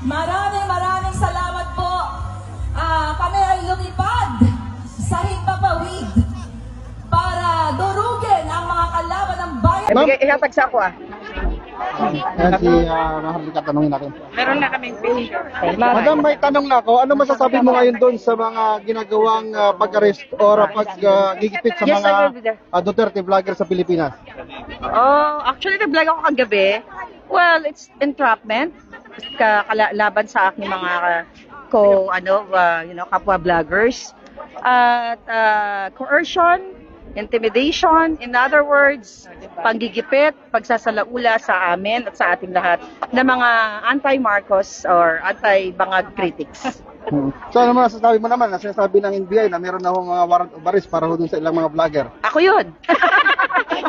Maraming salamat po. Kami ay lumipad sa Himpapawid para durugin ang mga kalaban ng bayan. Ihatag sa ako Yan si Maharlika, tanongin natin. Meron na kaming picture. Madam, may tanong na ako. Ano masasabi mo ngayon doon sa mga ginagawang pag-arrest o pag-gigipit sa mga Duterte vlogger sa Pilipinas? Oh, actually nag-vlog ako kagabi. Well, it's entrapment. Laban sa aking mga kapwa vloggers. At coercion, intimidation, in other words, panggigipit, pagsasalaula sa amin at sa ating lahat na mga anti-Marcos or anti-bangag critics. So ano masasabi mo naman na sinasabi ng NBI na meron na mga warrant of arrest para dun sa ilang mga vlogger? Ako yun.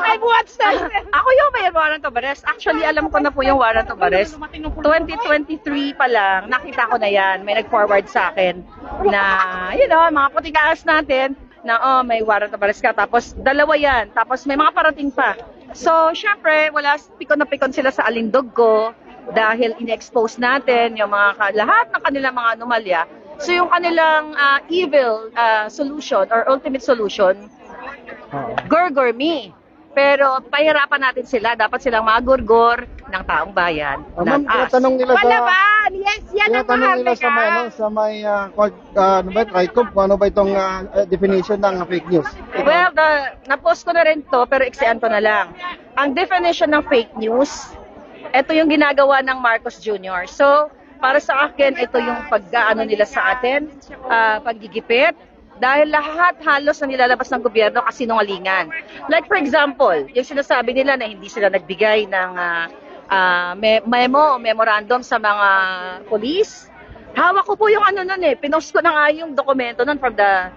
I've watched that. Ako yung may warrant of arrest. Actually, alam ko na po yung warrant of arrest. 2023 pa lang, nakita ko na yan. May nag-forward sa akin na, mga puting kaas natin na may warrant of arrest ka. Tapos dalawa yan. Tapos may mga parating pa. So, syempre, pikon na pikon sila sa alindog ko dahil in-expose natin yung lahat ng kanilang mga anomalya. So, yung kanilang evil solution or ultimate solution, gurgur me. Pero pahirapan natin sila. Dapat silang magurgor ng taong bayan. Ma'am, tinatanong nila Palaban! Yes, yan ang Maharlika. Sa may TRICOM, ano ba itong definition ng fake news? Well, na-post ko na rin to, pero iksian ko na lang. Ang definition ng fake news, ito yung ginagawa ng Marcos Jr. So, para sa akin, ito yung pag-gaano nila sa atin, paggigipit, dahil lahat halos na nilalabas ng gobyerno kasinungalingan. Like for example, yung sinasabi nila na hindi sila nagbigay ng memorandum sa mga police. Hawak ko po yung pinost ko na nga yung dokumento nun from the,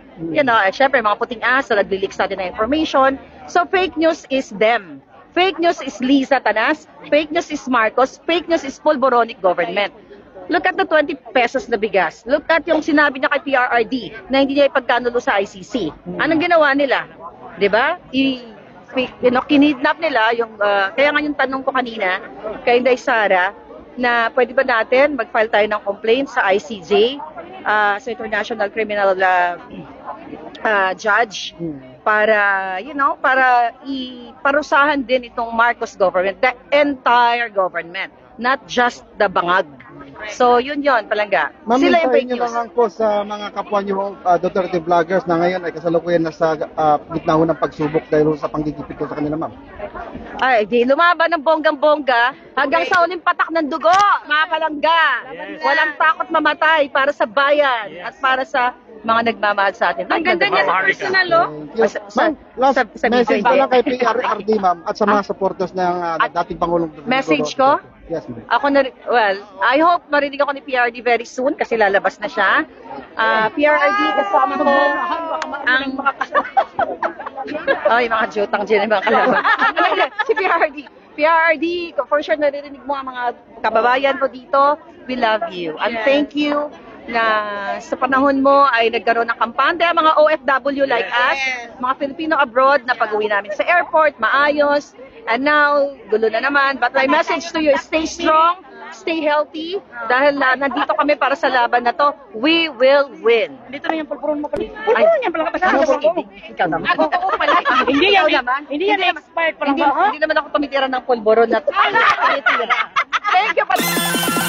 syempre mga puting asa, nagli-leak sa atin na information. So fake news is them. Fake news is Liza Tanas, fake news is Marcos, fake news is Pulboronic government. Look at the 20 pesos na bigas. Look at yung sinabi niya kay PRRD na hindi niya ipagkanulo sa ICC. Anong ginawa nila? 'Di ba? Kinidnap nila yung kaya nga yung tanong ko kanina kay Inday Sara na pwede ba natin mag-file tayo ng complaint sa ICJ, sa International Criminal Judge para para iparusahan din itong Marcos government, the entire government, not just the bangag. So, yun palangga. Ma'am, Sila yung fake nyo news. lang po sa mga kapwa nyo Duterte vloggers na ngayon ay kasalukuyan na sa gitna ng pagsubok dahil sa panggigipit ko sa kanila, ma'am. Ay, di lumaban ng bonggang-bongga hanggang sa uling patak ng dugo, mga palangga. Walang takot mamatay para sa bayan at para sa mga nagmamahal sa atin. Ang ganda niya sa personal, Ma'am, last message ko lang kay PRRD, ma'am, at sa mga supporters ng dating Pangulong Duterte. Message ko? Yes, ma'am. I hope marinig ako ni PRRD very soon kasi lalabas na siya. PRRD, kasama ko ang mga jutang dyan, mga kalaban. Si PRRD, for sure naririnig mo ang mga kababayan ko dito. We love you. And thank you na sa panahon mo ay nagkaroon ng kampante ang mga OFW like us, mga Filipino abroad na pag-uwi namin sa airport, maayos. And now, gulo na naman. But my message to you is stay strong, stay healthy, dahil nandito kami para sa laban na to. We will win. Dito na yung pulburon mo pala. Pulburon yan pala. Ikaw naman. Hindi yan expired pala. Hindi naman ako tumitira ng pulburon na. Thank you pala.